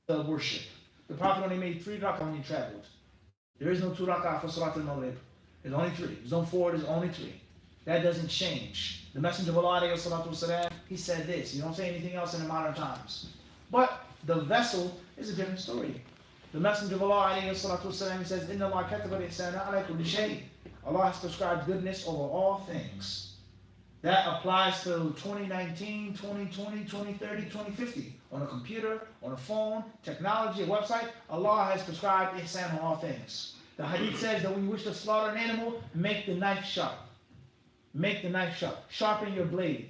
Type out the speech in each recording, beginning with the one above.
worship. The Prophet only made 3 rak'ah when he traveled. There is no 2 rak'ah for Salat al-Maghrib. There's only 3. There's no 4, there's only 3. That doesn't change. The Messenger of Allah, والسلام, he said this. You don't say anything else in the modern times. But the vessel is a different story. The Messenger of Allah, والسلام, he says, إِنَّ اللَّهَ كَتَبَ الْإِحْسَانَ عَلَى كُلِّ شَيْءٍ. Allah has prescribed goodness over all things. That applies to 2019, 2020, 2030, 2050. On a computer, on a phone, technology, a website, Allah has prescribed ihsan on all things. The hadith says that when you wish to slaughter an animal, make the knife sharp. Make the knife sharp. Sharpen your blade.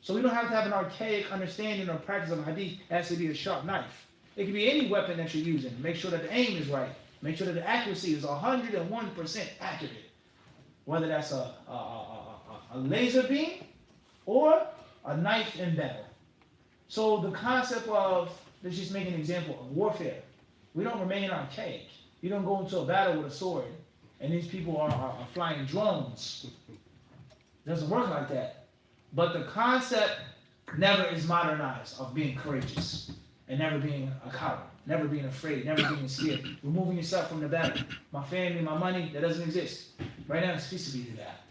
So we don't have to have an archaic understanding or practice of hadith. It has to be a sharp knife. It can be any weapon that you're using. Make sure that the aim is right. Make sure that the accuracy is 101% accurate. Whether that's a laser beam or a knife in battle. So the concept of, let's just make an example of warfare. We don't remain archaic. You don't go into a battle with a sword and these people are flying drones. It doesn't work like that. But the concept never is modernized of being courageous and never being a coward, never being afraid, never being scared, removing yourself from the battle. My family, my money, that doesn't exist. Right now it's feasible to that.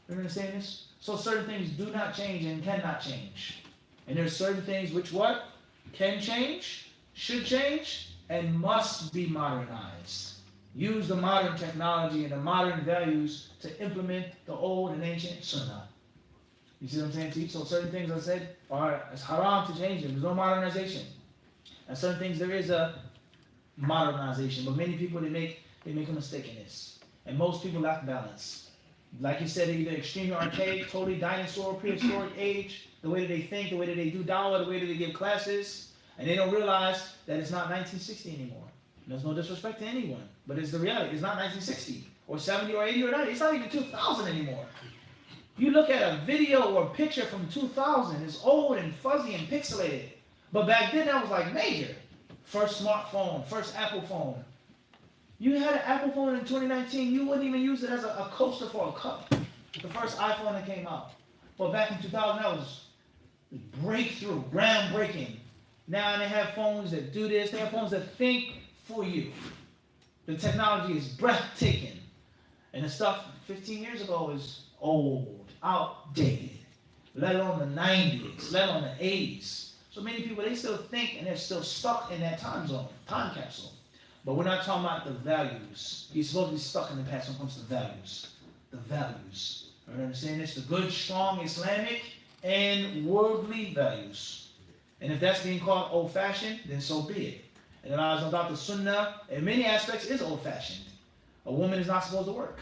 You understand this? So certain things do not change and cannot change. And there's certain things which what? Can change, should change, and must be modernized. Use the modern technology and the modern values to implement the old and ancient sunnah. You see what I'm saying to you? So certain things I said are it's haram to change them. There's no modernization. And certain things there is a modernization. But many people they make a mistake in this. And most people lack balance. Like you said, they're either extremely archaic, totally dinosaur, prehistoric age, the way that they think, the way that they do dawah, the way that they give classes, and they don't realize that it's not 1960 anymore. There's no disrespect to anyone, but it's the reality. It's not 1960 or 70 or 80 or 90. It's not even 2000 anymore. You look at a video or a picture from 2000, it's old and fuzzy and pixelated. But back then that was like major. First smartphone, first Apple phone. You had an Apple phone in 2019, you wouldn't even use it as a coaster for a cup. The first iPhone that came out. But back in 2000, that was breakthrough, groundbreaking. Now they have phones that do this, they have phones that think for you. The technology is breathtaking. And the stuff 15 years ago is old, outdated. Let alone the 90s, let alone the 80s. So many people, they still think and they're still stuck in that time zone, time capsule. But we're not talking about the values. You're supposed to be stuck in the past when it comes to values. The values. You understand this? The good, strong Islamic and worldly values. And if that's being called old-fashioned, then so be it. And Allah no doubt the sunnah, in many aspects, is old-fashioned. A woman is not supposed to work.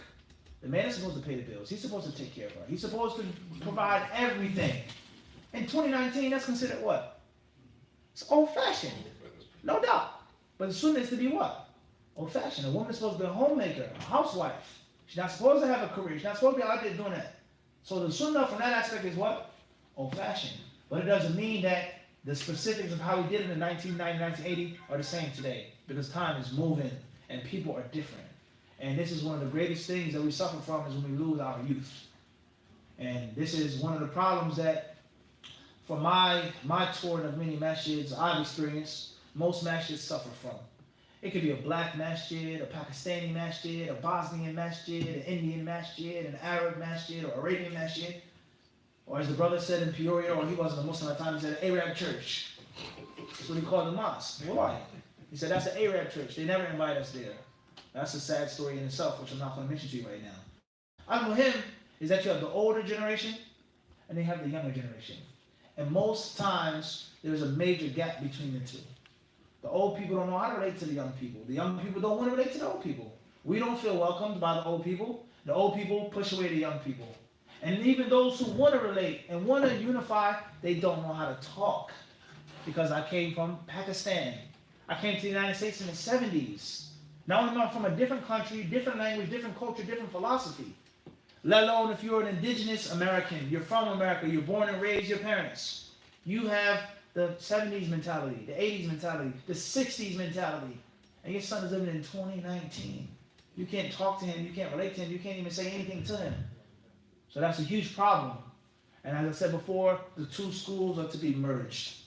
The man is supposed to pay the bills. He's supposed to take care of her. He's supposed to provide everything. In 2019, that's considered what? It's old-fashioned. No doubt. But the sunnah is to be what? Old-fashioned. A woman is supposed to be a homemaker, a housewife. She's not supposed to have a career. She's not supposed to be out there doing that. So the sunnah from that aspect is what? Old-fashioned. But it doesn't mean that the specifics of how we did it in 1990, 1980 are the same today. Because time is moving and people are different. And this is one of the greatest things that we suffer from is when we lose our youth. And this is one of the problems that for my tour of many masjids I've experienced, most masjids suffer from. It could be a black masjid, a Pakistani masjid, a Bosnian masjid, an Indian masjid, an Arab masjid, or Arabian masjid. Or as the brother said in Peoria, or he wasn't a Muslim at the time, he said an Arab church. That's what he called the mosque. Why? He said that's an Arab church. They never invite us there. That's a sad story in itself, which I'm not going to mention to you right now. Al-Muhim is that you have the older generation and they have the younger generation. And most times, there's a major gap between the two. The old people don't know how to relate to the young people. The young people don't want to relate to the old people. We don't feel welcomed by the old people. The old people push away the young people. And even those who want to relate and want to unify, they don't know how to talk. Because I came from Pakistan. I came to the United States in the 70s. Now I'm from a different country, different language, different culture, different philosophy. Let alone if you're an indigenous American, you're from America, you're born and raised your parents. You have the 70s mentality, the 80s mentality, the 60s mentality. And your son is living in 2019. You can't talk to him, you can't relate to him, you can't even say anything to him. So that's a huge problem. And as I said before, the two schools are to be merged.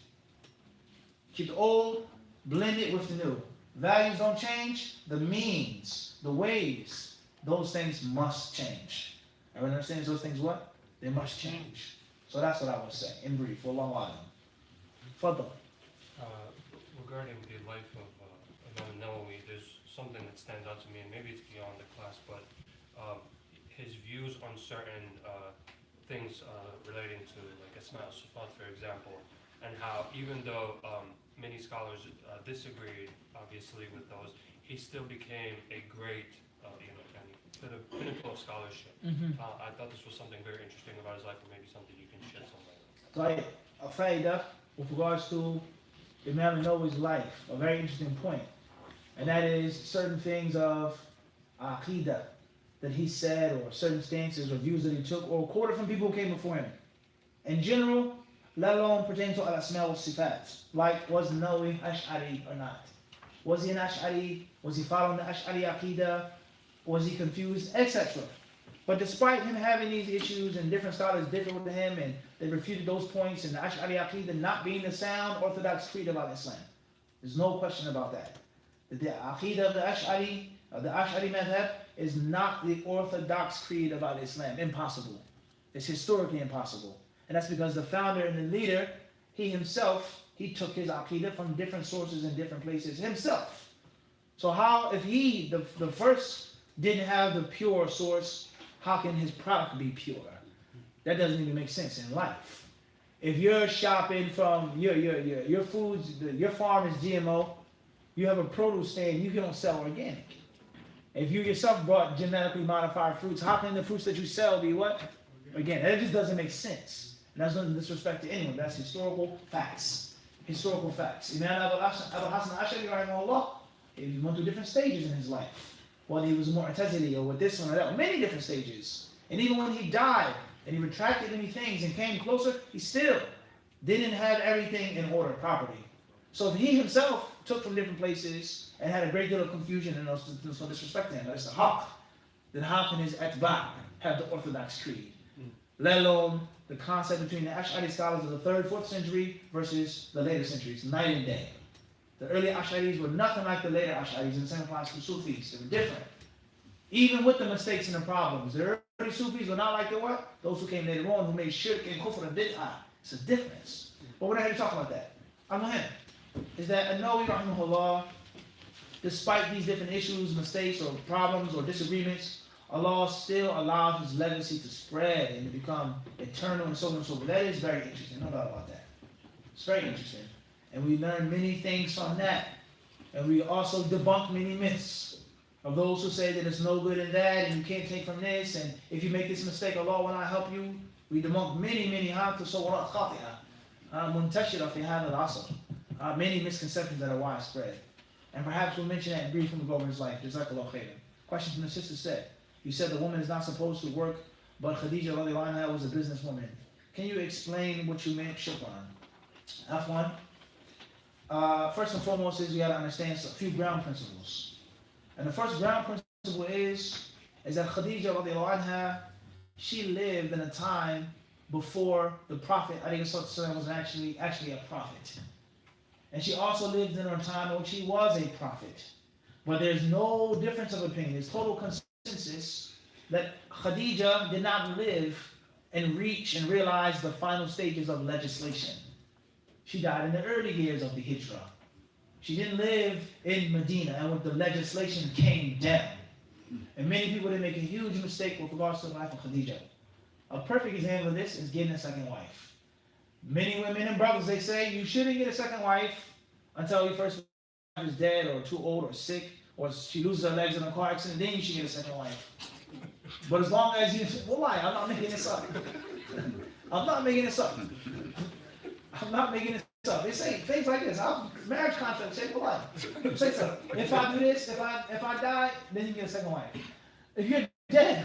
Keep the old blend it with the new. Values don't change, the means, the ways, those things must change. Everyone understands those things what? They must change. So that's what I would say, in brief, for Allahu A'lam. Fadl. Regarding the life of Imam Nawawi, there's something that stands out to me, and maybe it's beyond the class, but his views on certain things relating to like Asma al-Sifat, for example, and how even though many scholars disagreed, obviously, with those, he still became a great, to the pinnacle of scholarship. I thought this was something very interesting about his life, and maybe something you can shed some light on. Right, a faida with regards to Imam Nawawi's life, a very interesting point. And that is certain things of Aqidah that he said, or certain stances or views that he took, or quoted from people who came before him. In general, let alone pertaining to al-Asma wa Sifat, like was Nawawi Ash'ari or not? Was he an Ash'ari? Was he following the Ash'ari Aqidah? Was he confused? Etc. But despite him having these issues and different scholars differed with him and they refuted those points and the Ash'ari Aqidah not being the sound orthodox creed about Islam, there's no question about that. The Aqidah of the Ash'ari madhab is not the orthodox creed about Islam. Impossible. It's historically impossible. And that's because the founder and the leader, he himself, he took his Aqidah from different sources in different places himself. So how, if he, the first, didn't have the pure source, how can his product be pure? That doesn't even make sense in life. If you're shopping from your foods, your farm is GMO, you have a produce stand, you don't sell organic. If you yourself brought genetically modified fruits, how can the fruits that you sell be what? Again, that just doesn't make sense. And that's no disrespect to anyone. That's historical facts. Historical facts. Imam Abu Hasan Ash'ari, rahimahullah, he went through different stages in his life. Whether he was more Mu'tazili or with this one or that one, many different stages. And even when he died and he retracted many things and came closer, he still didn't have everything in order properly. So if he himself took from different places and had a great deal of confusion and there's no disrespect to him, that's the haqq, then how can his atba' have the orthodox creed? Let alone the concept between the Ash'ari scholars of the 3rd, 4th century versus the later centuries, night and day. The early Ash'aris were nothing like the later Ash'aris, and the same applies to Sufis. They were different. Even with the mistakes and the problems, the early Sufis were not like the what? Those who came later on, who made shirk and kufr and bid'ah. It's a difference. But we're not here to talk about that. Al-Muhim is that An-Nawawi rahimahullah, despite these different issues, mistakes, or problems, or disagreements, Allah still allowed his legacy to spread and to become eternal and so on and so forth. That is very interesting, no doubt about that. It's very interesting. And we learn many things from that. And we also debunk many myths of those who say that there's no good in that and you can't take from this. And if you make this mistake, Allah will not help you. We debunk many misconceptions that are widespread. And perhaps we'll mention that in brief when we go over his life. Jazakallah khairan. Question from the sister said, you said the woman is not supposed to work, but Khadija radiallahu anha was a businesswoman. Can you explain what you meant? Shukran. Afwan. First and foremost is we got to understand a few ground principles. And the first ground principle is that Khadija radiallahu anha, she lived in a time before the Prophet was actually a prophet. And she also lived in a time in which he was a prophet. But there's no difference of opinion. There's total consensus that Khadija did not live and reach and realize the final stages of legislation. She died in the early years of the Hijrah. She didn't live in Medina and when the legislation came down. And many people did make a huge mistake with regards to the life of Khadija. A perfect example of this is getting a second wife. Many women and brothers, they say, you shouldn't get a second wife until your first wife is dead or too old or sick or she loses her legs in a car accident, then you should get a second wife. But as long as you, wallahi, I'm not making this up. I'm not making this up. I'm not making this up. They say things like this. Marriage contract say, wallahi. Say so. If I do this, if I die, then you get a second wife. If you're dead,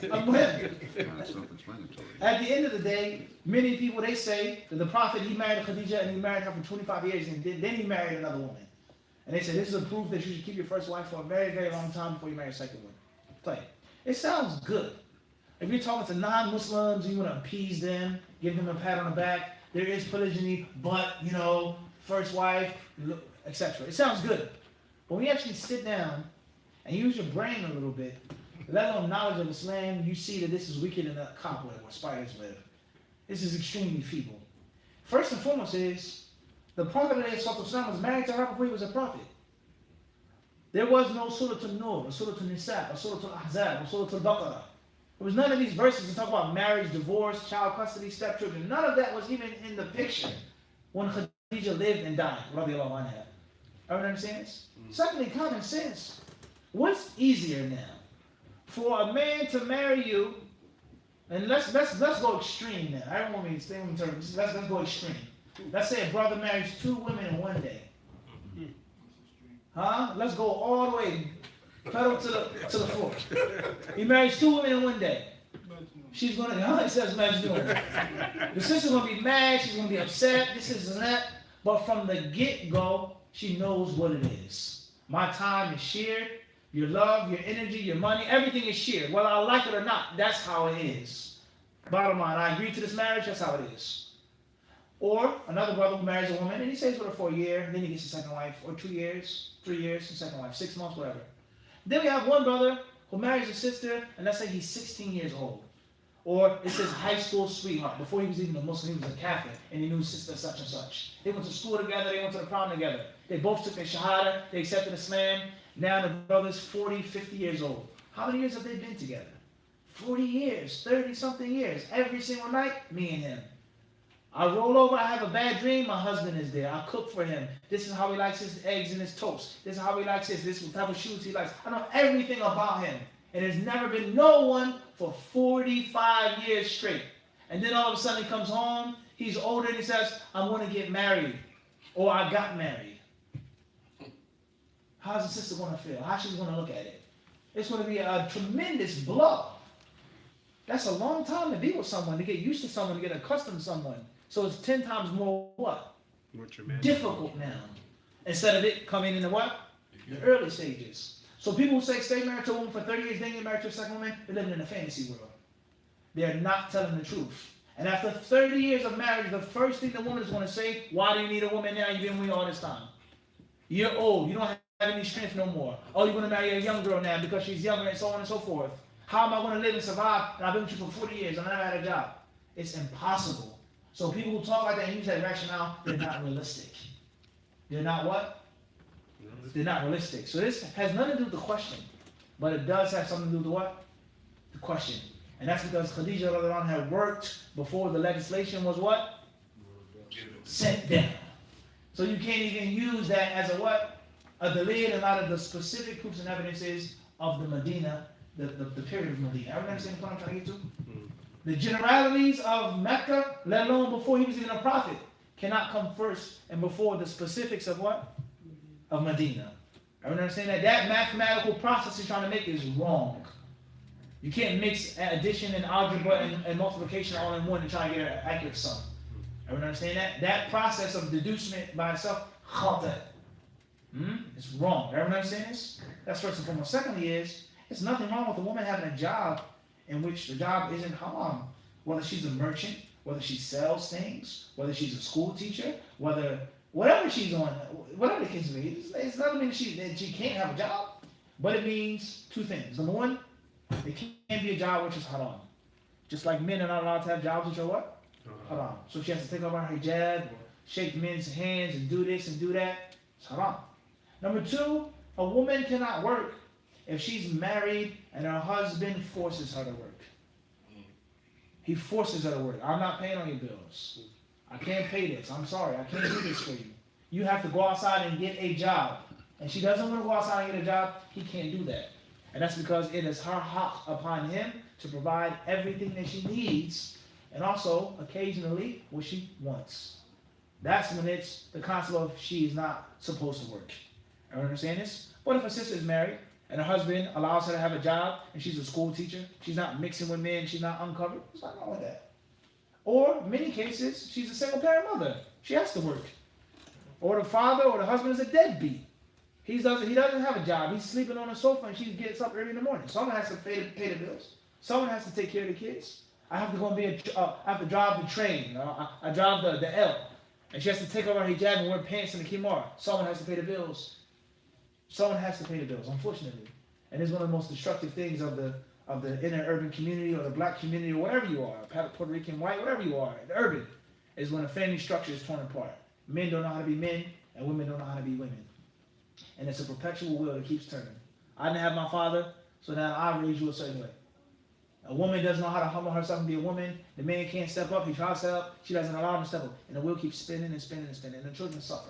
I'm at the end of the day, many people, they say that the Prophet, he married Khadija and he married her for 25 years and then he married another woman. And they say this is a proof that you should keep your first wife for a very, very long time before you marry a second one. Play. It sounds good. If you're talking to non-Muslims, you want to appease them, give them a pat on the back, there is polygyny, but, you know, first wife, etc. It sounds good. But when you actually sit down and use your brain a little bit, let alone knowledge of Islam, you see that this is wicked in a cobweb where spiders live. This is extremely feeble. First and foremost is, the Prophet ﷺ was married to her before he was a prophet. There was no Surah An-Nur, or Surah An-Nisa, or Surah Al-Ahzab, or Surah Al-Baqarah. There was none of these verses that talk about marriage, divorce, child custody, stepchildren. None of that was even in the picture when Khadijah lived and died. Radiallahu anha. Everyone understand this? Secondly, common sense. What's easier now? For a man to marry you, and let's go extreme now. I don't want me to stay on terms. Let's go extreme. Let's say a brother marries 2 women in one day. Huh? Let's go all the way, pedal to the floor. He marries 2 women in one day. She's gonna, he says Majnun. The sister's gonna be mad, she's gonna be upset, this and that. But from the get-go, she knows what it is. My time is shared, your love, your energy, your money, everything is shared. Whether I like it or not, that's how it is. Bottom line, I agree to this marriage, that's how it is. Or another brother who marries a woman and he stays with her for a year, then he gets a second wife, or 2 years, 3 years, and second wife, 6 months, whatever. Then we have one brother who marries a sister, and let's say he's 16 years old. Or it's his high school sweetheart. Before he was even a Muslim, he was a Catholic, and he knew sister such and such. They went to school together, they went to the prom together. They both took their Shahada, they accepted Islam. Now the brother's 40, 50 years old. How many years have they been together? 40 years, 30-something years. Every single night, me and him. I roll over, I have a bad dream, my husband is there. I cook for him. This is how he likes his eggs and his toast. This is how he likes his, this is the type of shoes he likes. I know everything about him. And there's never been no one for 45 years straight. And then all of a sudden he comes home, he's older and he says, I want to get married. Or I got married. How's the sister going to feel? How's she going to look at it? It's going to be a tremendous blow. That's a long time to be with someone, to get used to someone, to get accustomed to someone. So it's 10 times more what? Difficult now. Instead of it coming in the what? The early stages. So people who say stay married to a woman for 30 years, then get married to a second woman, they're living in a fantasy world. They're not telling the truth. And after 30 years of marriage, the first thing the woman is going to say, why do you need a woman now? You've been with me all this time. You're old. You don't have any strength no more. Oh, you're going to marry a young girl now because she's younger and so on and so forth. How am I going to live and survive? And I've been with you for 40 years and I never had a job. It's impossible. So people who talk like that and use that rationale, they're not realistic. They're not what? They're not realistic. So this has nothing to do with the question, but it does have something to do with the what? The question. And that's because Khadijah radhiyallahu anha had worked before the legislation was what? Sent down. So you can't even use that as a what? A delay in a lot of the specific proofs and evidences of the Medina, the period of Medina. Everyone understand what I'm trying to get to? The generalities of Mecca, let alone before he was even a prophet, cannot come first and before the specifics of what? Of Medina. Everyone understand that? That mathematical process he's trying to make is wrong. You can't mix addition and algebra and multiplication all in one and try to get an accurate sum. Everyone understand that? That process of deducement by itself, khata. It's wrong. Everyone understand this? That's first and foremost. Secondly it's nothing wrong with a woman having a job in which the job isn't haram. Whether she's a merchant, whether she sells things, whether she's a school teacher, whatever she's on, whatever the case may be, it's not mean that she can't have a job, but it means 2 things. Number 1, it can't be a job which is haram. Just like men are not allowed to have jobs which are what? Haram. So she has to take off her hijab, or shake men's hands and do this and do that. It's haram. Number 2, a woman cannot work if she's married and her husband forces her to work. He forces her to work. I'm not paying on your bills. I can't pay this. I'm sorry. I can't do this for you. You have to go outside and get a job. And she doesn't want to go outside and get a job. He can't do that. And that's because it is her haq upon him to provide everything that she needs and also occasionally what she wants. That's when it's the concept of she is not supposed to work. Everyone understand this? What if a sister is married and her husband allows her to have a job and she's a school teacher? She's not mixing with men. She's not uncovered. What's not wrong with that? Or in many cases, she's a single parent mother. She has to work. Or the father or the husband is a deadbeat. He doesn't have a job. He's sleeping on a sofa and she gets up early in the morning. Someone has to pay the bills. Someone has to take care of the kids. I have to go and I have to drive the train. I drive the L. And she has to take off her hijab and wear pants in the kimar. Someone has to pay the bills. Someone has to pay the bills, unfortunately. And it's one of the most destructive things of the inner urban community or the black community or whatever you are, Puerto Rican, white, whatever you are, the urban, is when a family structure is torn apart. Men don't know how to be men and women don't know how to be women. And it's a perpetual wheel that keeps turning. I didn't have my father, so now I raise you a certain way. A woman doesn't know how to humble herself and be a woman. The man can't step up. He tries to step up. She doesn't allow him to step up. And the wheel keeps spinning and spinning and spinning. And the children suffer.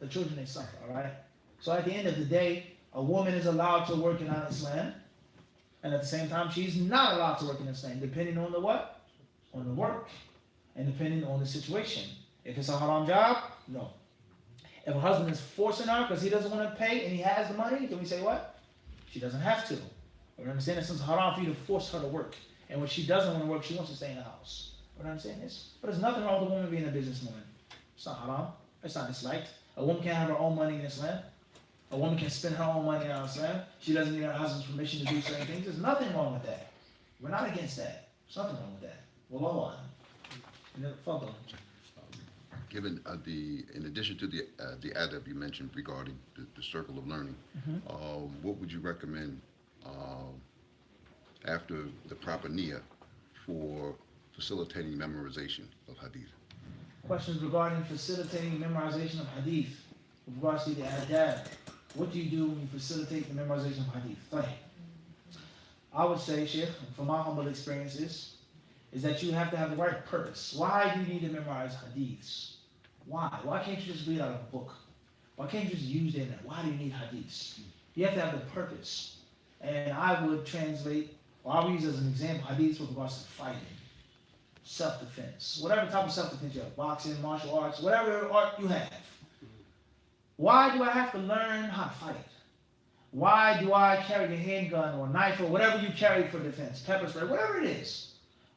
The children, they suffer, all right? So at the end of the day, a woman is allowed to work in Islam. And at the same time, she's not allowed to work in Islam, depending on the what? On the work. And depending on the situation. If it's a haram job, no. If a husband is forcing her because he doesn't want to pay and he has the money, then we say what? She doesn't have to. You understand? It's haram for you to force her to work. And when she doesn't want to work, she wants to stay in the house. You understand this? But there's nothing wrong with a woman being a businesswoman. It's not haram. It's not disliked. A woman can't have her own money in Islam. A woman can spend her own money in Islam. She doesn't need her husband's permission to do certain things. There's nothing wrong with that. We're not against that. There's nothing wrong with that. Wallahu a'lam. Fadl. Given in addition to the adab you mentioned regarding the circle of learning, what would you recommend after the proper niyyah for facilitating memorization of hadith? Questions regarding facilitating memorization of hadith. With regards to the adab, what do you do when you facilitate the memorization of hadith? I would say, Sheikh, from my humble experiences, is that you have to have the right purpose. Why do you need to memorize hadiths? Why? Why can't you just read out of a book? Why can't you just use the internet? Why do you need hadiths? You have to have the purpose. And I would translate, or I would use as an example, hadiths with regards to fighting, self-defense, whatever type of self-defense you have, boxing, martial arts, whatever art you have. Why do I have to learn how to fight? Why do I carry a handgun or knife or whatever you carry for defense, pepper spray, whatever it is?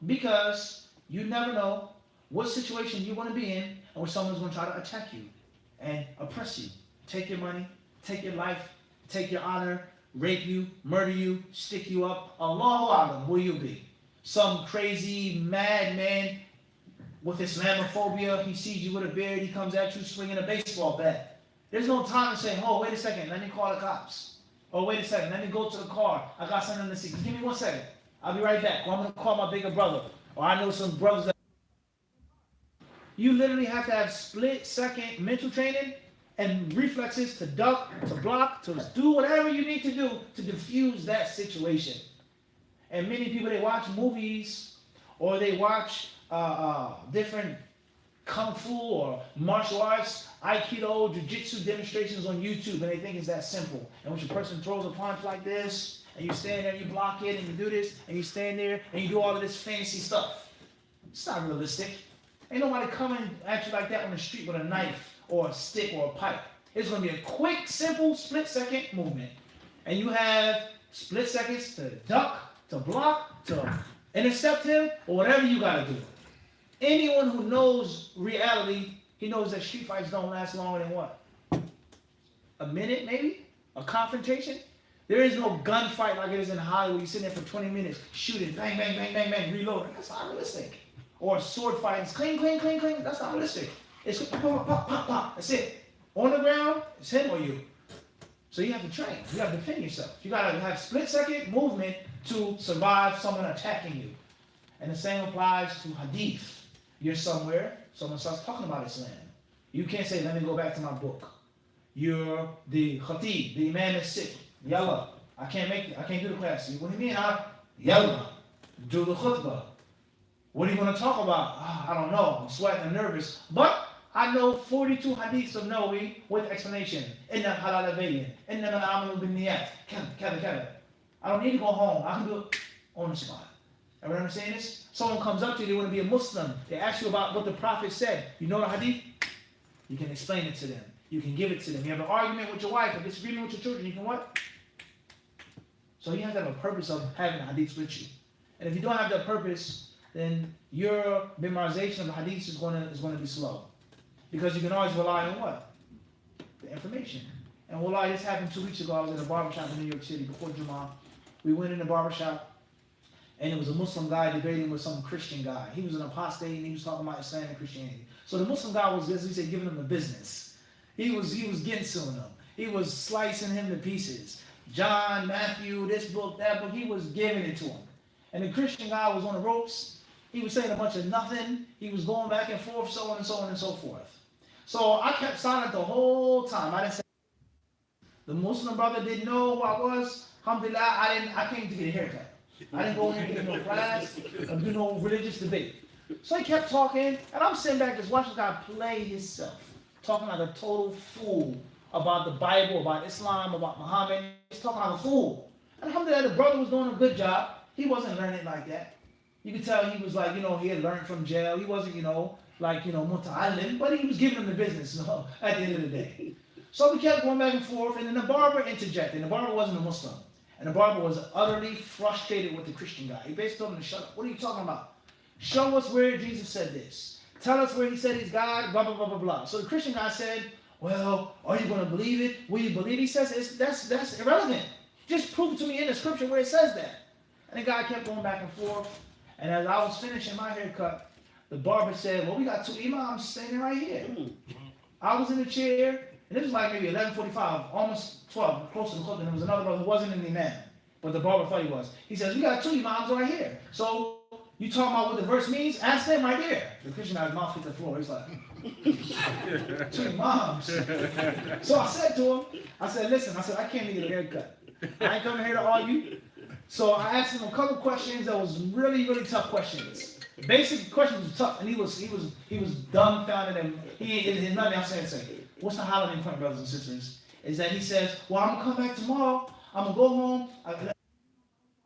Because you never know what situation you want to be in and where someone's going to try to attack you and oppress you. Take your money, take your life, take your honor, rape you, murder you, stick you up. Allahu A'lam, where you'll be. Some crazy madman with Islamophobia, he sees you with a beard, he comes at you swinging a baseball bat. There's no time to say, oh, wait a second, let me call the cops. Oh, wait a second, let me go to the car. I got something to see. Give me 1 second. I'll be right back. Or I'm going to call my bigger brother. Or I know some brothers that... You literally have to have split-second mental training and reflexes to duck, to block, to do whatever you need to do to diffuse that situation. And many people, they watch movies or they watch different kung fu or martial arts, aikido, jiu-jitsu demonstrations on YouTube, and they think it's that simple. And when a person throws a punch like this, and you stand there and you block it, and you do this, and you stand there and you do all of this fancy stuff. It's not realistic. Ain't nobody coming at you like that on the street with a knife or a stick or a pipe. It's going to be a quick, simple, split-second movement. And you have split seconds to duck, to block, to intercept him, or whatever you got to do. Anyone who knows reality, he knows that street fights don't last longer than what? A minute, maybe? A confrontation? There is no gunfight like it is in Hollywood. You sit there for 20 minutes, shooting, bang, bang, bang, bang, bang, reloading. That's not realistic. Or a sword fight, it's cling, cling, cling, cling. That's not realistic. It's pop, pop, pop, pop, pop. That's it. On the ground, it's him or you. So you have to train. You have to defend yourself. You got to have split-second movement to survive someone attacking you. And the same applies to hadith. You're somewhere, someone starts talking about Islam. You can't say, let me go back to my book. You're the khatib, the imam is sick. Yalla, I can't do the class. What do you mean? Yalla, do the khutbah. What are you going to talk about? I don't know. I'm sweating, I'm nervous. But I know 42 hadiths of Nawawi with explanation. Inna halal bayyin. Inna man amalu bin niyat. Kada. I don't need to go home. I can do it on the spot. Everyone understand this? Someone comes up to you, they want to be a Muslim. They ask you about what the Prophet said. You know the hadith? You can explain it to them. You can give it to them. You have an argument with your wife, a disagreement with your children, you can what? So you have to have a purpose of having hadiths with you. And if you don't have that purpose, then your memorization of the hadiths is going to be slow. Because you can always rely on what? The information. And wallahi, this happened 2 weeks ago. I was in a barbershop in New York City before Jummah. We went in the barbershop. and it was a Muslim guy debating with some Christian guy. He was an apostate, and he was talking about Islam and Christianity. So the Muslim guy was, as we say, giving him the business. He was ginsuing him. He was slicing him to pieces. John, Matthew, this book, that book, he was giving it to him. And the Christian guy was on the ropes. He was saying a bunch of nothing. He was going back and forth, so on and so on and so forth. So I kept silent the whole time. I didn't say. The Muslim brother didn't know who I was. Alhamdulillah, I came to get a haircut. I didn't go in and get no class or do no religious debate. So he kept talking, and I'm sitting back just watching this guy play himself, talking like a total fool about the Bible, about Islam, about Muhammad. He's talking like a fool. And alhamdulillah, the brother was doing a good job. He wasn't learning like that. You could tell he was like, he had learned from jail. He wasn't, muta'allim, but he was giving him the business, at the end of the day. So we kept going back and forth, and then the barber interjected. And the barber wasn't a Muslim. And the barber was utterly frustrated with the Christian guy. He basically told him to shut up. What are you talking about? Show us where Jesus said this. Tell us where he said he's God, blah, blah, blah, blah, blah. So the Christian guy said, well, are you going to believe it? Will you believe it? He says, that's irrelevant. Just prove to me in the scripture where it says that. And the guy kept going back and forth. And as I was finishing my haircut, the barber said, well, we got two imams standing right here. I was in the chair, and it was like maybe 11:45, almost 12, close to the clock, and there was another brother who wasn't an imam, but the barber thought he was. He says, we got two imams right here. So you talking about what the verse means? Ask them right there. The Christian guy's mouth hit the floor. He's like, two imams. So I said to him, listen, I came to get a haircut. I ain't coming here to argue. So I asked him a couple questions that was really, really tough questions. The basic questions was tough, and he was dumbfounded, and his nothing else to say. What's the holiday point, brothers and sisters? Is that he says, well, I'm gonna come back tomorrow. I'm gonna go home. I'm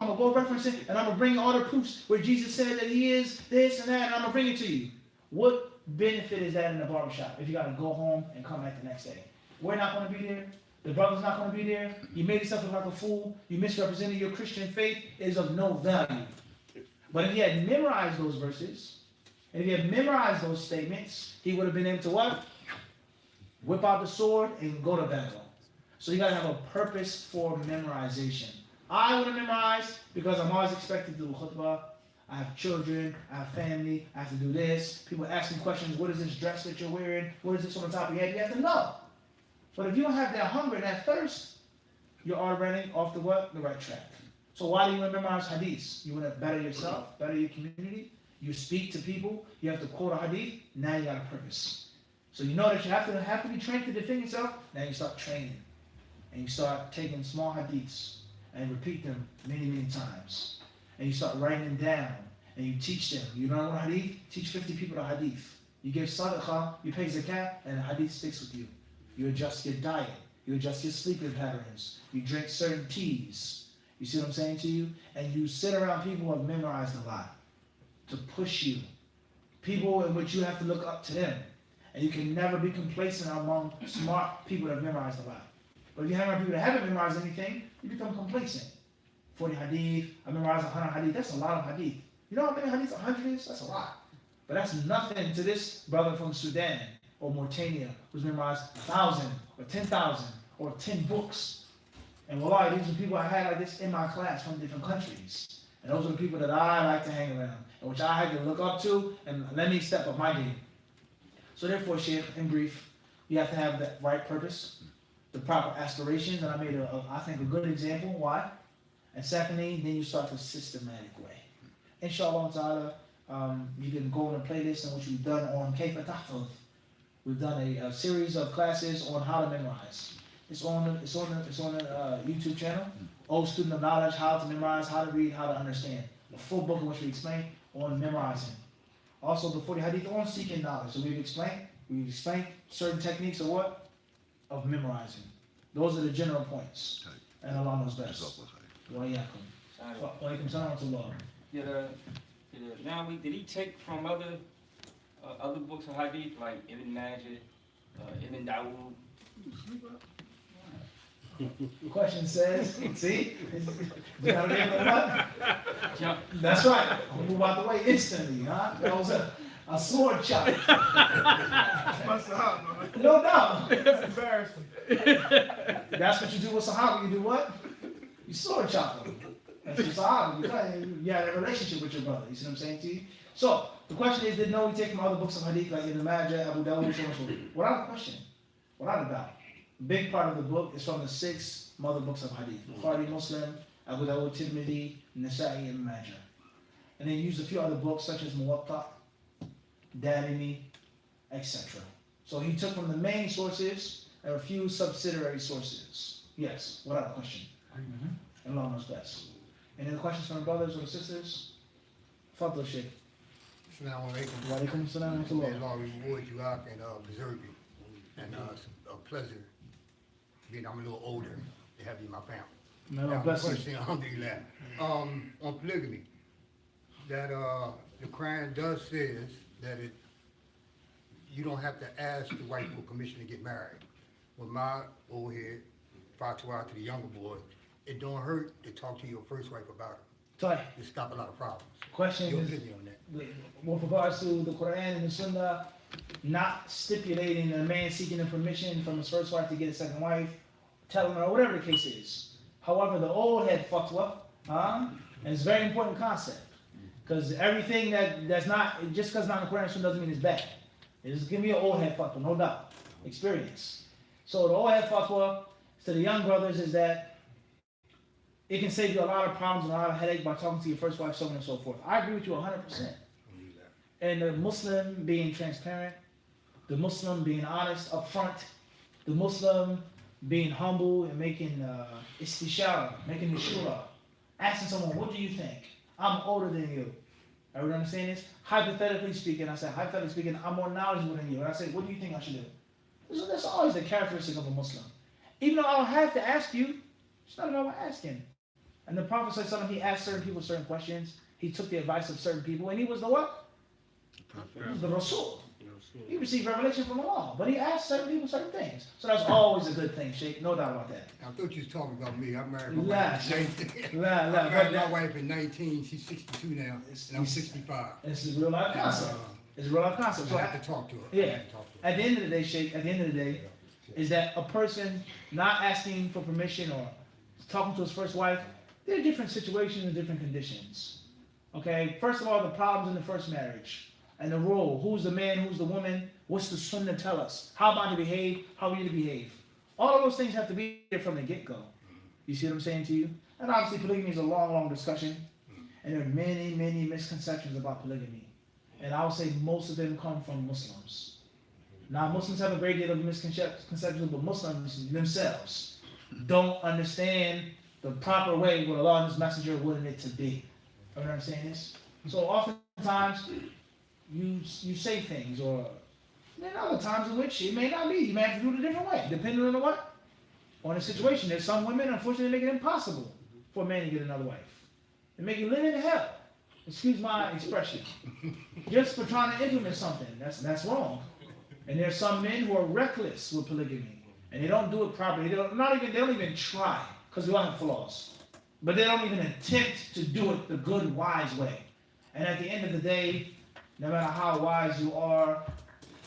gonna go reference it, and I'm gonna bring all the proofs where Jesus said that he is this and that, and I'm gonna bring it to you. What benefit is that in the barbershop if you gotta go home and come back the next day? We're not gonna be there. The brother's not going to be there. You made yourself look like a fool. You misrepresented your Christian faith. It is of no value. But if he had memorized those verses, and if he had memorized those statements, he would have been able to what? Whip out the sword and go to battle. So you got to have a purpose for memorization. I want to memorize because I'm always expected to do khutbah. I have children. I have family. I have to do this. People ask me questions. What is this dress that you're wearing? What is this on the top of your head? You have to know. But if you don't have that hunger and that thirst, you're already off the what? The right track. So why do you want to memorize hadiths? You want to better yourself, better your community. You speak to people. You have to quote a hadith. Now you got a purpose. So you know that you have to be trained to defend yourself. Now you start training. And you start taking small hadiths and repeat them many, many times. And you start writing them down. And you teach them. You don't know a hadith? Teach 50 people the hadith. You give sadaqah, you pay zakat, and the hadith sticks with you. You adjust your diet. You adjust your sleeping patterns. You drink certain teas. You see what I'm saying to you? And you sit around people who have memorized a lot to push you. People in which you have to look up to them. And you can never be complacent among smart people that have memorized a lot. But if you hang around people that haven't memorized anything, you become complacent. 40 hadith, I memorized 100 hadith. That's a lot of hadith. You know how many hadiths 100 is? That's a lot. But that's nothing to this brother from Sudan or Mauritania who's memorized 1,000 or 10,000 or 10 books. And wallahi, these are people I had like this in my class from different countries. And those are the people that I like to hang around, and which I had to look up to and let me step up my game. So therefore, Sheikh, in brief, you have to have that right purpose, the proper aspirations, and I made I think a good example. Why? And secondly, then you start the systematic way. Inshallah ta'ala, you can go on a playlist in which we've done on Kayfa Tahfaz. We've done a series of classes on how to memorize. It's on the YouTube channel. Old Student of Knowledge, how to memorize, how to read, how to understand. A full book in which we explain on memorizing. Also the 40 hadith on seeking knowledge. So we've explained certain techniques of what? Of memorizing. Those are the general points. And Allah knows best. Wa iyyakum. Wa alaykum salam wa rahmatullah. Did he take from other books of hadith like Ibn Majah, Ibn Dawood? The question says, see? You gotta be able to what? Jump. That's right. I'll move out the way instantly, huh? That was a sword chop. No doubt. That's embarrassing. That's what you do with Sahaba. You do what? You sword chop them. That's the Sahaba. You had a relationship with your brother. You see what I'm saying to you? So the question is, did Noe take from other books of hadith like Ibn Majah, Abu Dawud, so on and so forth? Without a question, without a doubt. A big part of the book is from the 6 mother books of hadith: Bukhari, Muslim, Abu Dawud, Tirmidhi, Nasa'i, and Majah. And then used a few other books such as Muwatta, Darimi, etc. So he took from the main sources and a few subsidiary sources. Yes, without a question. And Allah knows best. Any other questions from the brothers or the sisters? Fadl Sheikh. Assalamu alaikum. Wa alaikum assalam wa May rahmatullah. Allah reward you out and preserve you. And it's a pleasure, being I'm a little older, to have you in my family. May Now, Allah the bless you. question, alhamdulillah, on polygamy, that the Quran does says that you don't have to ask the wife for permission to get married. With my old head, fatwa to the younger boy, it don't hurt to talk to your first wife about it. Toy, It stop a lot of problems. question Your is, opinion on that? with regards to the Quran and the Sunnah, not stipulating a man seeking a permission from his first wife to get a second wife, telling her, whatever the case is. However, the old head fatwa, and it's a very important concept. Because everything that's not, just because it's not in the Quran and Sunnah doesn't mean it's bad. It's going to be an old head fatwa, no doubt. Experience. So the old head fatwa to the young brothers is that it can save you a lot of problems and a lot of headache by talking to your first wife, so on and so forth. I agree with you 100%. And the Muslim being transparent, the Muslim being honest, upfront, the Muslim being humble and making istishara, making the shura, asking someone, what do you think? I'm older than you. Everyone understand this? Hypothetically speaking, I said, hypothetically speaking, I'm more knowledgeable than you. And I said, what do you think I should do? So that's always the characteristic of a Muslim. Even though I don't have to ask you, it's not about asking. And the Prophet said something, he asked certain people certain questions. He took the advice of certain people, and he was the what? He was the Rasul. He received revelation from Allah, but he asked certain people certain things. So that's always a good thing, Sheikh. No doubt about that. I thought you was talking about me. I married my La, wife at 19. La, I la, married my but wife at 19. She's 62 now, and I'm 65. it's a real life concept. It's a real life concept. So So I have to talk to her. I yeah. have to talk to her. At the end of the day, Sheikh, at the end of the day, is that a person not asking for permission or talking to his first wife, there are different situations and different conditions. Okay, first of all, the problems in the first marriage and the role. Who's the man? Who's the woman? What's the Sunnah tell us? How am I to behave? How are you to behave? All of those things have to be there from the get-go. You see what I'm saying to you? And obviously, polygamy is a long, long discussion, and there are many, many misconceptions about polygamy. And I would say most of them come from Muslims. Now, Muslims have a great deal of misconceptions, but Muslims themselves don't understand the proper way what Allah and His Messenger wanted it to be. You know what I'm saying? This? So oftentimes, you say things, or there are other times in which it may not be. You may have to do it a different way, depending on the what? On the situation. There's some women, unfortunately, make it impossible for a man to get another wife. They make you live in hell. Excuse my expression. Just for trying to implement something. That's wrong. And there's some men who are reckless with polygamy, and they don't do it properly. They don't even try, because we all have flaws. But they don't even attempt to do it the good, wise way. And at the end of the day, no matter how wise you are,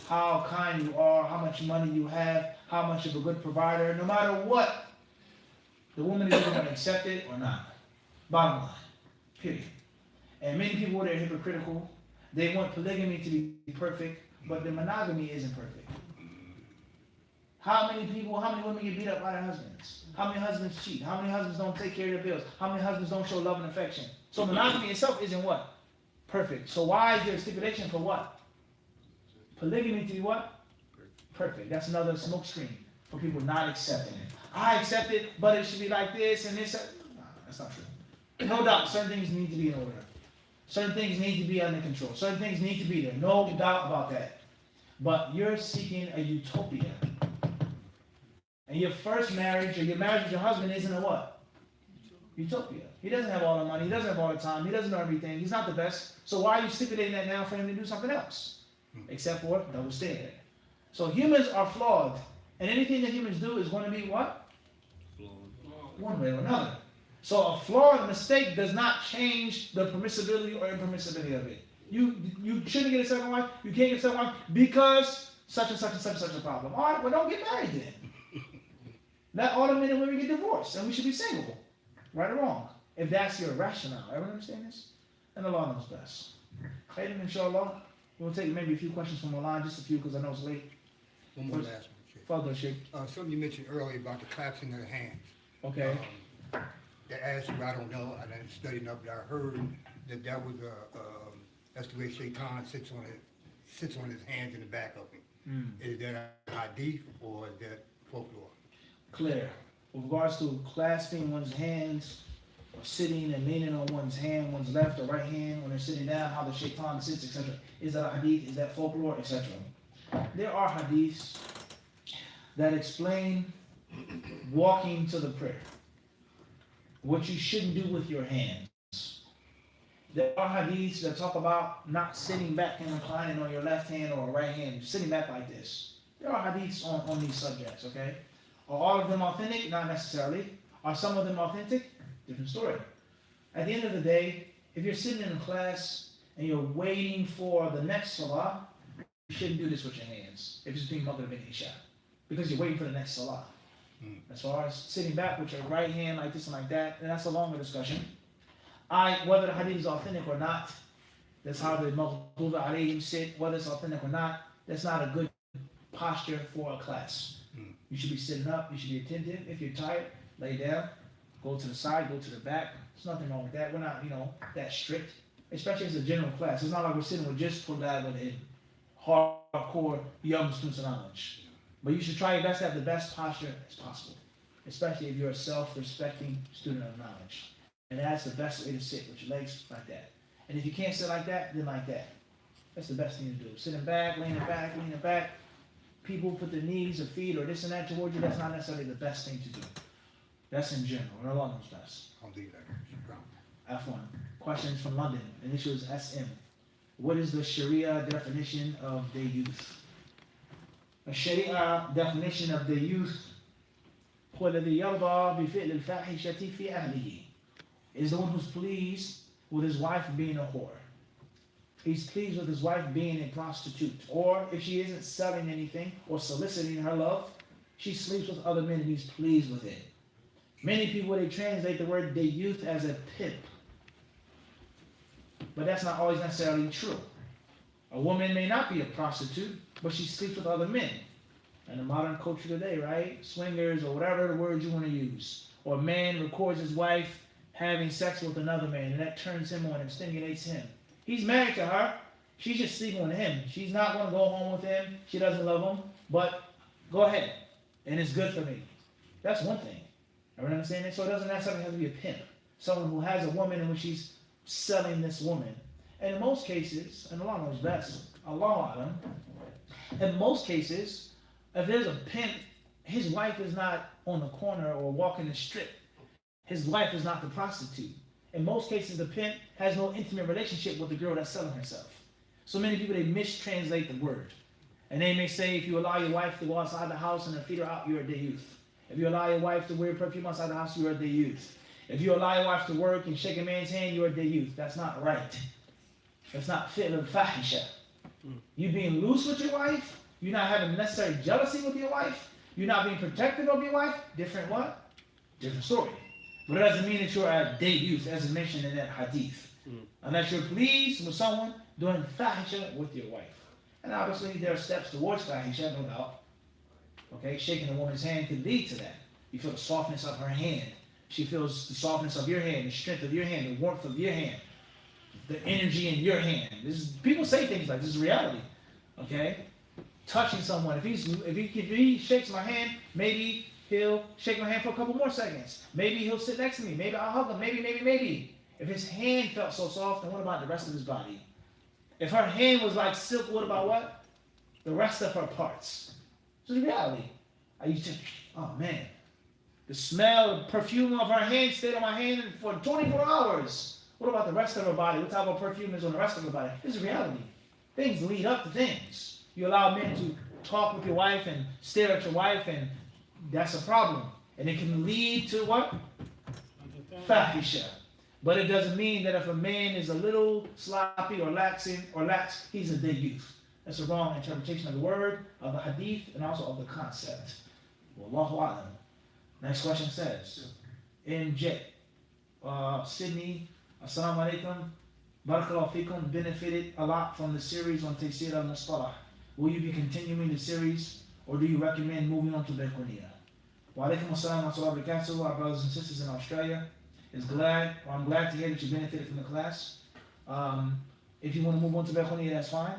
how kind you are, how much money you have, how much of a good provider, no matter what, the woman is either going to accept it or not. Bottom line. Period. And many people, they're hypocritical. They want polygamy to be perfect, but the monogamy isn't perfect. How many women get beat up by their husbands? How many husbands cheat? How many husbands don't take care of their bills? How many husbands don't show love and affection? So monogamy itself isn't what? Perfect. So why is there a stipulation for what? Polygamy to be what? Perfect. That's another smoke screen for people not accepting it. I accept it, but it should be like this and this. No, that's not true. No doubt, certain things need to be in order. Certain things need to be under control. Certain things need to be there. No doubt about that. But you're seeking a utopia. And your first marriage or your marriage with your husband isn't a what? Utopia. He doesn't have all the money. He doesn't have all the time. He doesn't know everything. He's not the best. So why are you stipulating that now for him to do something else? Except for double standard. So humans are flawed. And anything that humans do is going to be what? One way or another. So a flaw and mistake does not change the permissibility or impermissibility of it. You shouldn't get a second wife. You can't get a second wife because such and such and such and such a problem. All right, well, don't get married then. Let all the men and women get divorced, and we should be single. Right or wrong? if that's your rationale. Everyone understand this? And Allah knows best. Hayden, inshallah, we'll take maybe a few questions from online, just a few because I know it's late. One more last one, Sheikh. Father Sheikh. Something you mentioned earlier about the clapping of the hands. Okay. They asked you, I don't know, I didn't study enough, but I heard that was that's the way Shaitan sits on his hands in the back of him. Is that a hadith or is that folklore? Clear. With regards to clasping one's hands, or sitting and leaning on one's hand, one's left or right hand when they're sitting down, how the shaitan sits, etc. Is that a hadith? Is that folklore, etc.? There are hadiths that explain walking to the prayer, what you shouldn't do with your hands. There are hadiths that talk about not sitting back and reclining on your left hand or right hand, sitting back like this. There are hadiths on these subjects, okay? Are all of them authentic? Not necessarily. Are some of them authentic? Different story. At the end of the day, if you're sitting in a class and you're waiting for the next salah, you shouldn't do this with your hands if it's between Maghrib and Isha, because you're waiting for the next salah. As far as sitting back with your right hand like this and like that, and that's a longer discussion. Whether the hadith is authentic or not, that's how the Maghdubi alayhim sit, whether it's authentic or not, that's not a good posture for a class. You should be sitting up, you should be attentive. If you're tired, lay down, go to the side, go to the back. There's nothing wrong with that. We're not, that strict, especially as a general class. It's not like we're sitting with just Tulab and hardcore young students of knowledge. But you should try your best to have the best posture as possible, especially if you're a self-respecting student of knowledge. And that's the best way to sit, with your legs like that. And if you can't sit like that, then like that. That's the best thing to do. Sitting back, leaning back, leaning back. People put their knees or feet or this and that towards you. That's not necessarily the best thing to do. That's in general. And Allah knows best. F1. Questions from London. And this was SM. What is the Sharia definition of the youth? A Sharia definition of the youth هو الذي يرضى بفعل الفاحشة في أهله, is the one who's pleased with his wife being a whore. He's pleased with his wife being a prostitute. Or if she isn't selling anything or soliciting her love, she sleeps with other men and he's pleased with it. Many people, they translate the word the youth as a pimp. But that's not always necessarily true. A woman may not be a prostitute, but she sleeps with other men. In the modern culture today, right? Swingers or whatever the word you want to use. Or a man records his wife having sex with another man and that turns him on and stimulates him. He's married to her. She's just sleeping with him. She's not going to go home with him. She doesn't love him. But go ahead. And it's good for me. That's one thing. Everyone understand that? So it doesn't necessarily have to be a pimp. Someone who has a woman and when she's selling this woman. And in most cases, and Allah knows best, Allah Alam, in most cases, if there's a pimp, his wife is not on the corner or walking the strip. His wife is not the prostitute. In most cases, the pimp has no intimate relationship with the girl that's selling herself. So many people, they mistranslate the word. And they may say, if you allow your wife to go outside the house and her feet are out, you're a youth. If you allow your wife to wear perfume outside the house, you're a youth. If you allow your wife to work and shake a man's hand, you're a youth. That's not right. That's not fit of fahisha. You being loose with your wife, you're not having necessary jealousy with your wife, you're not being protective of your wife, different what? Different story. But it doesn't mean that you're a youth, as is mentioned in that hadith. Unless you're pleased with someone doing fahisha with your wife. And obviously there are steps towards fahisha, no doubt. Okay, shaking a woman's hand could lead to that. You feel the softness of her hand. She feels the softness of your hand, the strength of your hand, the warmth of your hand, the energy in your hand. People say things like this is reality. Okay? Touching someone. If he shakes my hand, maybe he'll shake my hand for a couple more seconds. Maybe he'll sit next to me. Maybe I'll hug him. Maybe. If his hand felt so soft, then what about the rest of his body? If her hand was like silk, what about what? The rest of her parts. This is reality. I used to, oh man. The smell, the perfume of her hand stayed on my hand for 24 hours. What about the rest of her body? What type of perfume is on the rest of her body? This is reality. Things lead up to things. You allow men to talk with your wife and stare at your wife, and that's a problem. And it can lead to what? Fahisha. But it doesn't mean that if a man is a little sloppy or lax, he's a youth. That's a wrong interpretation of the word, of the hadith, and also of the concept. Wallahu a'lam. Next question says, MJ, Sydney, Assalamu alaikum, Barakallahu fikum, benefited a lot from the series on Taysir al-Mustalah. Will you be continuing the series, or do you recommend moving on to Baiquniya? Wa alaikum assalam wa rahmatullahi wa barakatuh. Our brothers and sisters in Australia I'm glad to hear that you benefited from the class. If you want to move on to Baiquniya, that's fine.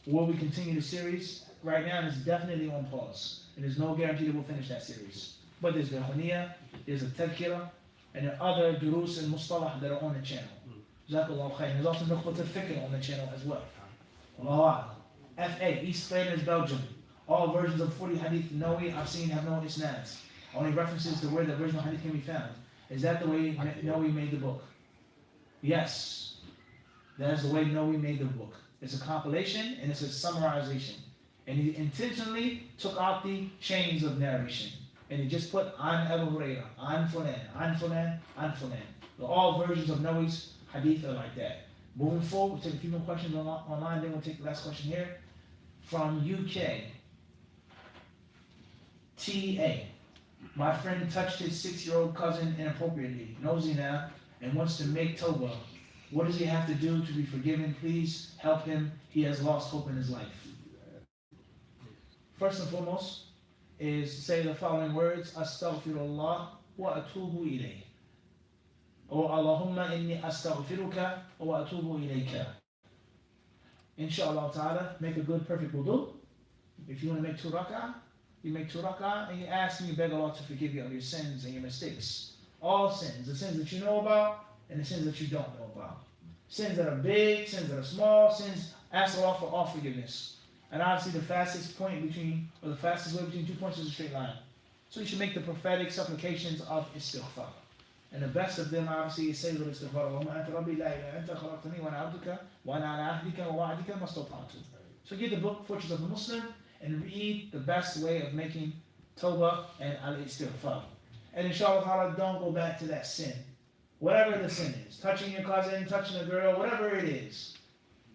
Will we continue the series? Right now, it's definitely on pause, and there's no guarantee that we'll finish that series. But there's Baiquniya, there's a Tadhkirah, and there are other Durus and Mustalah that are on the channel. Jazakallahu khair. There's also Nukhbat al-Fikr on the channel as well. Allahu A'lam. FA, East Flanders, Belgium. All versions of 40 Hadith Nawawi I've seen have no isnads. Only references to where the original Hadith can be found. Is that the way Nawawi made the book? Yes. That is the way Nawawi made the book. It's a compilation and it's a summarization. And he intentionally took out the chains of narration. And he just put An Abu Hurairah, An Fulan, An Fulan, An Fulan. All versions of Nawawi's Hadith are like that. Moving forward, we'll take a few more questions online, then we'll take the last question here. From UK. TA. My friend touched his 6-year-old cousin inappropriately, nosy now, and wants to make Tawbah. What does he have to do to be forgiven? Please help him. He has lost hope in his life. First and foremost is say the following words: Astaghfirullah wa atubu ilayh. Or Allahumma inni astaghfiruka wa atubu ilayka. Inshallah ta'ala, make a good perfect wudu. If you want to make 2 rak'ah, you make 2 rak'ah and you ask and you beg Allah to forgive you of your sins and your mistakes. All sins, the sins that you know about and the sins that you don't know about. Sins that are big, sins that are small, sins, ask Allah for all forgiveness. And obviously the fastest point between, or the fastest way between 2 points is a straight line. So you should make the prophetic supplications of istighfar. And the best of them obviously is Sayyidul Istighfar. So get the book, Fortunes of the Muslim, and read the best way of making Tawbah and al-Istighfar. And inshallah ta'ala, don't go back to that sin. Whatever the sin is, touching your cousin, touching a girl, whatever it is,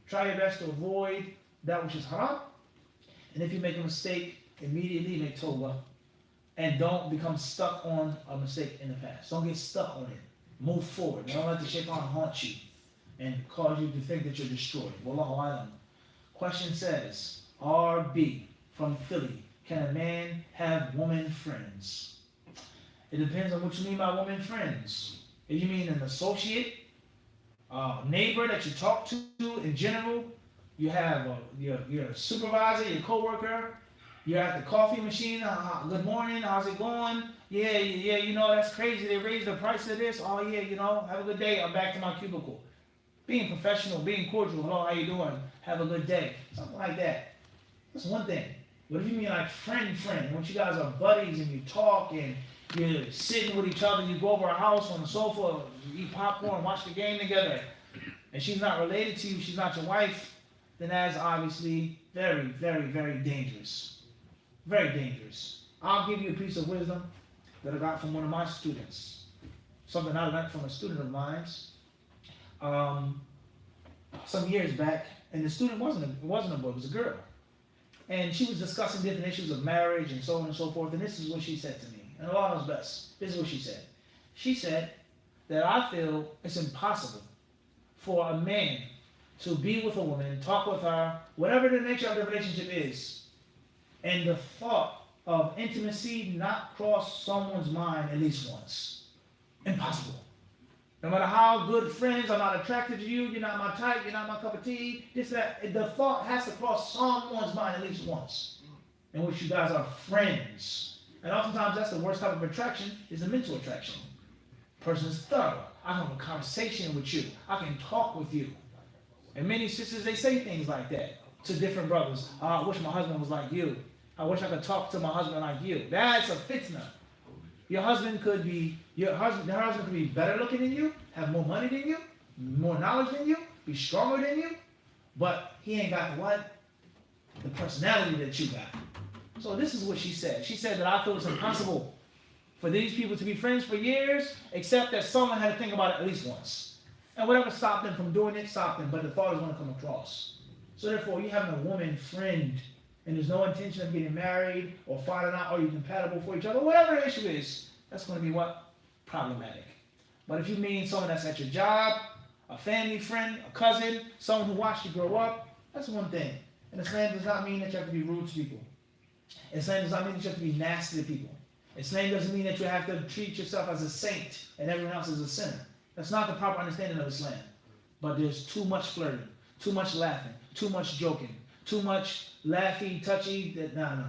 try your best to avoid that which is haram. And if you make a mistake, immediately make Tawbah. And don't become stuck on a mistake in the past. Don't get stuck on it. Move forward. Don't let the shaitan haunt you and cause you to think that you're destroyed. Wallahu alam. Question says, RB from Philly. Can a man have woman friends? It depends on what you mean by woman friends. If you mean an associate, neighbor that you talk to in general, you have your supervisor, your coworker, you're at the coffee machine, good morning, how's it going? Yeah, you know, that's crazy, they raised the price of this, oh yeah, you know, have a good day, I'm back to my cubicle. Being professional, being cordial, hello, how you doing? Have a good day, something like that. That's one thing. But if you mean like friend, when you guys are buddies and you talk and you're sitting with each other, you go over a house on the sofa, you eat popcorn, watch the game together, and she's not related to you, she's not your wife, then that's obviously very, very, very dangerous. Very dangerous. I'll give you a piece of wisdom that I got from one of my students. Something I learned from a student of mine some years back, and the student wasn't a boy, it was a girl. And she was discussing different issues of marriage and so on and so forth, and this is what she said to me. And Allah knows best. This is what she said. She said that I feel it's impossible for a man to be with a woman, talk with her, whatever the nature of the relationship is, and the thought of intimacy not cross someone's mind at least once. Impossible. No matter how good friends, I'm not attracted to you, you're not my type, you're not my cup of tea, this, that, the thought has to cross someone's mind at least once, in which you guys are friends. And oftentimes that's the worst type of attraction, is the mental attraction. Person is thorough. I can have a conversation with you. I can talk with you. And many sisters, they say things like that to different brothers. Oh, I wish my husband was like you. I wish I could talk to my husband like you. That's a fitna. Your husband could be better looking than you, have more money than you, more knowledge than you, be stronger than you, but he ain't got what? The personality that you got. So this is what she said. She said that I feel it's impossible for these people to be friends for years, except that someone had to think about it at least once. And whatever stopped them from doing it, stopped them, but the thought is going to come across. So therefore, you having a woman friend, and there's no intention of getting married or finding out, are you compatible for each other, whatever the issue is, that's going to be what? Problematic. But if you mean someone that's at your job, a family friend, a cousin, someone who watched you grow up, that's one thing. And Islam does not mean that you have to be rude to people. Islam does not mean that you have to be nasty to people. Islam doesn't mean that you have to treat yourself as a saint and everyone else as a sinner. That's not the proper understanding of Islam. But there's too much flirting, too much laughing, too much joking, too much laughy, touchy. No.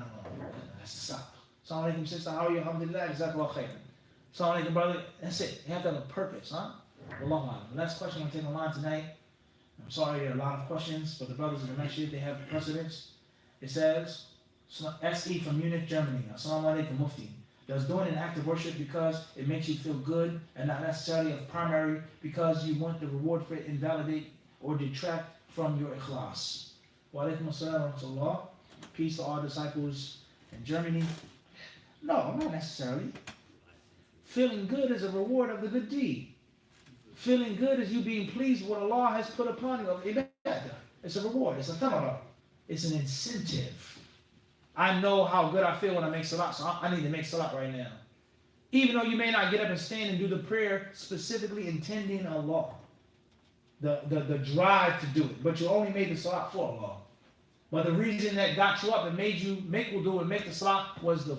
That's stop. Assalamu alaikum, sister. How are you? Alhamdulillah. Jazakallah khair. Assalamu alaikum, brother. That's it. You have to have a purpose, huh? Wallahu a'lam. The last question I'm taking on line tonight. I'm sorry, there are a lot of questions, but the brothers in the masjid, they have precedence. It says, SE from Munich, Germany. Assalamu alaikum, Mufti. Does doing an act of worship because it makes you feel good and not necessarily a primary because you want the reward for it invalidate or detract from your ikhlas? Wa alaikum assalam wa rahmatullah. Peace to all disciples in Germany. No, not necessarily. Feeling good is a reward of the good deed. Feeling good is you being pleased with what Allah has put upon you of ibadah. It's a reward, it's a thamara. It's an incentive. I know how good I feel when I make salat, so I need to make salat right now. Even though you may not get up and stand and do the prayer specifically intending Allah. The drive to do it. But you only made the salat for Allah. But the reason that got you up and made you make wudu and make the salat was the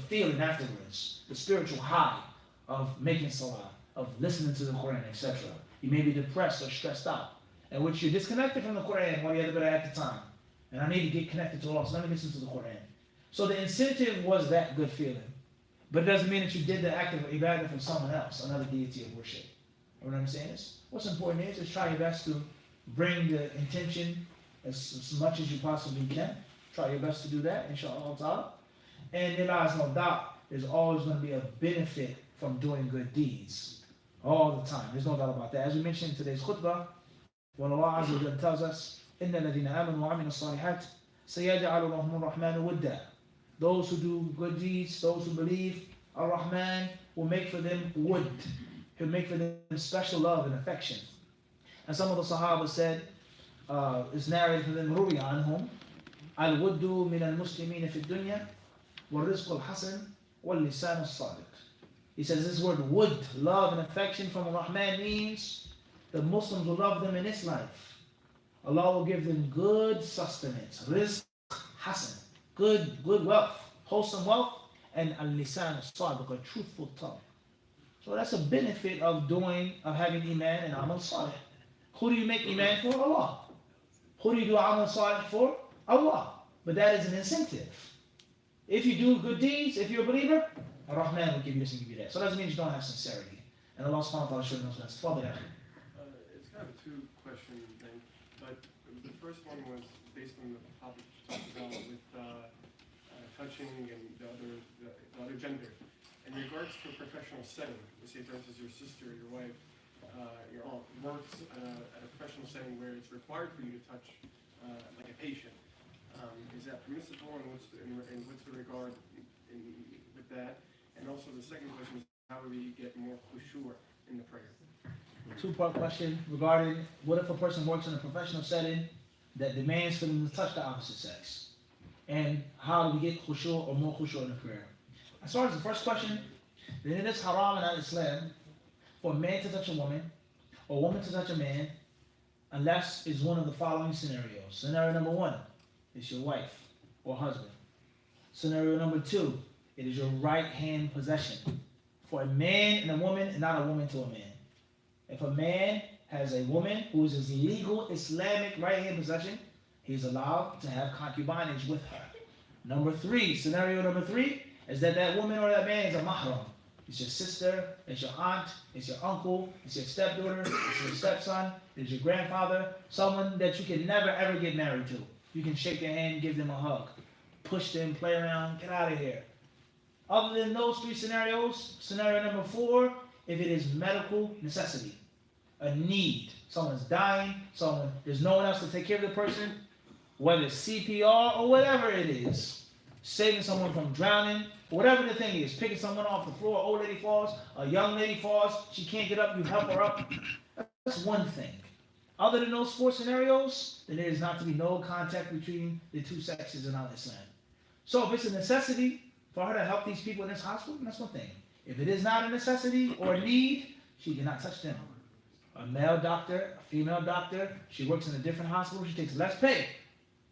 feeling afterwards. The spiritual high of making salat, of listening to the Quran, etc. You may be depressed or stressed out, in which you're disconnected from the Quran while you had at the time. And I need to get connected to Allah, so let me listen to the Quran. So the incentive was that good feeling. But it doesn't mean that you did the act of ibadah for someone else, another deity of worship. You know what I'm saying? What's important is try your best to bring the intention as much as you possibly can. Try your best to do that, inshallah ta'ala. And there lies no doubt, there's always going to be a benefit from doing good deeds. All the time. There's no doubt about that. As we mentioned in today's khutbah, when Allah Azza wa Jalla tells us, إِنَّ الَّذِينَ آمَنُوا وَعَمِلُوا الصَّالِحَاتِ سَيَجْعَلُ لَهُمُ الرَّحْمَنُ وُدًّا. Those who do good deeds, those who believe, Ar-Rahman will make for them wood. He'll make for them special love and affection. And some of the Sahaba said, it's narrated from them, رُوِيَ عَنْهُمْ الْوُدُّ مِنَ الْمُسْلِمِينَ فِي الدُّنْيا وَالرِّزْقُ الْحَسَنُ وَاللِّسَانُ الصَّادِقُ. He says this word wood, love and affection from Rahman means the Muslims will love them in this life. Allah will give them good sustenance, rizq, hasan, good wealth, wholesome wealth, and al-lisan as-sadiq, a truthful tongue. So that's a benefit of having iman and amal salih. Who do you make iman for? Allah. Who do you do amal salih for? Allah. But that is an incentive. If you do good deeds, if you're a believer, Ar-Rahman will give you this and give you that. So that doesn't mean you don't have sincerity. And Allah subhanahu wa ta'ala should know that's Father. It's kind of a two-question thing, but the first one was based on the topic you talked about with touching and the other gender. In regards to a professional setting, say for instance your sister, your wife, your aunt works at a professional setting where it's required for you to touch like a patient. Is that permissible, and what's the regard with that? And also the second question is, how do we get more khushu' in the prayer? Two-part question regarding what if a person works in a professional setting that demands for them to touch the opposite sex? And how do we get khushu' or more khushu' in the prayer? As far as the first question, then it is haram in Islam for a man to touch a woman or a woman to touch a man unless it's one of the following scenarios. Scenario number one, it's your wife or husband. Scenario number two, it is your right hand possession. For a man and a woman, and not a woman to a man. If a man has a woman who is his legal Islamic right hand possession, he's allowed to have concubinage with her. Scenario number three, is that woman or that man is a mahram. It's your sister, it's your aunt, it's your uncle, it's your stepdaughter, it's your stepson, it's your grandfather, someone that you can never ever get married to. You can shake their hand, give them a hug, push them, play around, get out of here. Other than those three scenarios, scenario number four, if it is medical necessity, a need, someone's dying, there's no one else to take care of the person, whether it's CPR or whatever it is, saving someone from drowning, whatever the thing is, picking someone off the floor, old lady falls, a young lady falls, she can't get up, you help her up. That's one thing. Other than those four scenarios, then there is not to be no contact between the two sexes in Islam. So if it's a necessity for her to help these people in this hospital, that's one thing. If it is not a necessity or a need, she cannot touch them. A male doctor, a female doctor, she works in a different hospital, she takes less pay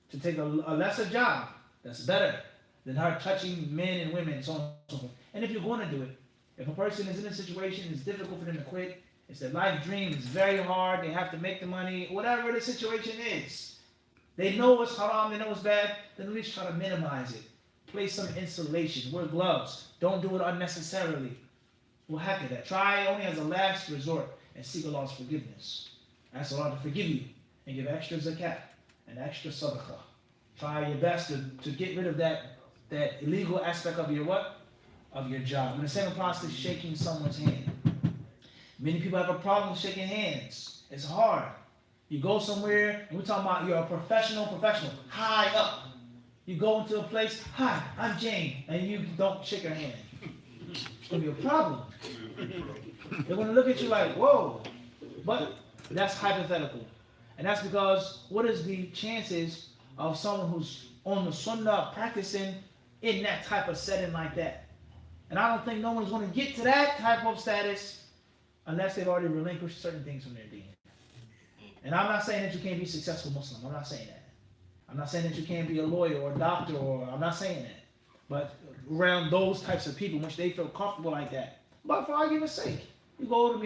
to take a lesser job. That's better than her touching men and women, so on and so forth. And if you're going to do it, if a person is in a situation, it's difficult for them to quit, it's their life dream, it's very hard, they have to make the money, whatever the situation is. They know it's haram, they know it's bad, then at least try to minimize it. Place some insulation, wear gloves, don't do it unnecessarily. We'll hack at that. Try only as a last resort and seek Allah's forgiveness. Ask Allah to forgive you and give extra zakat and extra sadaqah. Try your best to get rid of that illegal aspect of your what? Of your job. And the same applies to shaking someone's hand. Many people have a problem with shaking hands. It's hard. You go somewhere, and we're talking about you're a professional, high up. You go into a place, hi, I'm Jane, and you don't shake her hand. It's going to be a problem. They're going to look at you like, whoa. But that's hypothetical. And that's because what is the chances of someone who's on the sunnah practicing in that type of setting like that? And I don't think no one's going to get to that type of status unless they've already relinquished certain things from their deen. And I'm not saying that you can't be a successful Muslim. I'm not saying that. I'm not saying that you can't be a lawyer or a doctor, or I'm not saying that. But around those types of people, which they feel comfortable like that. But for argument's sake, you go to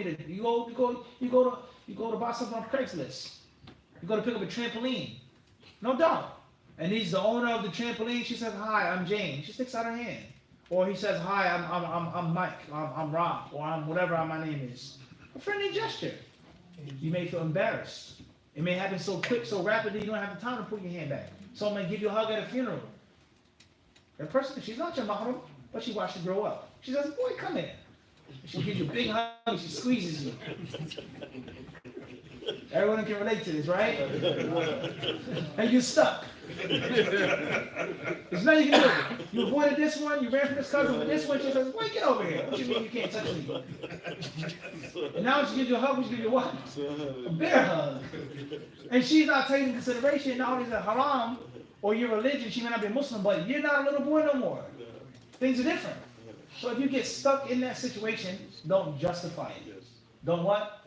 buy something on Craigslist. You go to pick up a trampoline. No doubt. And he's the owner of the trampoline. She says, "Hi, I'm Jane." She sticks out her hand. Or he says, "Hi, I'm Mike. I'm Rob, or I'm whatever my name is." A friendly gesture. You may feel embarrassed. It may happen so quick, so rapidly, you don't have the time to put your hand back. Someone may give you a hug at a funeral. That person, she's not your mahram, but she watched you grow up. She says, "Boy, come here." She gives you a big hug, and she squeezes you. Everyone can relate to this, right? And you're stuck. There's nothing you can do. You avoided this one, you ran from this cousin, but this one, she says, "Boy, get over here." What you mean you can't touch me? And now she gives you a hug, she gives you what? A bear hug. And she's not taking into consideration not only is it haram, or your religion, she may not be a Muslim, but you're not a little boy no more. Things are different. So if you get stuck in that situation, don't justify it. Don't what?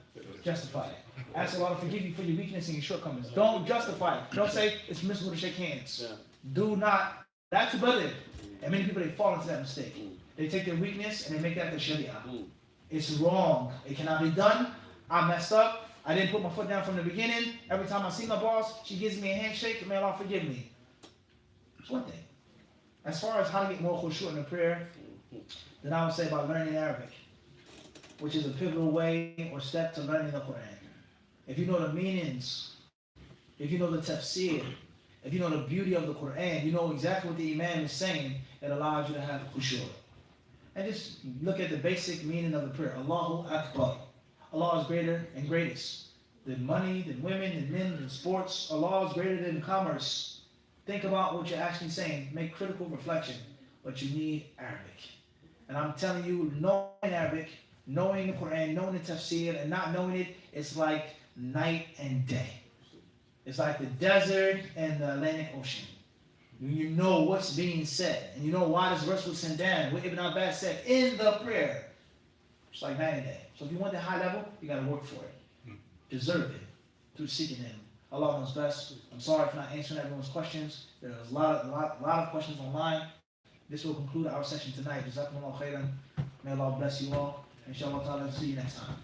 Justify it. Ask Allah to forgive you for your weakness and your shortcomings. Don't justify it. Don't say it's permissible to shake hands. Do not. That's about it. And many people, they fall into that mistake. They take their weakness and they make that the sharia. It's wrong. It cannot be done. I messed up. I didn't put my foot down from the beginning. Every time I see my boss, she gives me a handshake. May Allah forgive me. It's one thing. As far as how to get more khushu' in the prayer, then I would say about learning Arabic, which is a pivotal way or step to learning the Quran. If you know the meanings, if you know the tafsir, if you know the beauty of the Quran, you know exactly what the Imam is saying, it allows you to have khushu'. And just look at the basic meaning of the prayer. Allahu Akbar. Allah is greater and greatest than money, than women, than men, than sports. Allah is greater than commerce. Think about what you're actually saying. Make critical reflection. But you need Arabic. And I'm telling you, knowing Arabic, knowing the Quran, knowing the tafsir, and not knowing it, it's like night and day. It's like the desert and the Atlantic Ocean. You know what's being said, and you know why this verse was sent down, what Ibn Abbas said in the prayer. It's like night and day. So if you want the high level, you got to work for it. Deserve it through seeking Him. Allah knows best. I'm sorry for not answering everyone's questions. There's a lot of questions online. This will conclude our session tonight. Jazakumullah khairan. May Allah bless you all. Inshallah ta'ala, see you next time.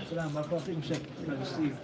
Salam, my prophet, Steve.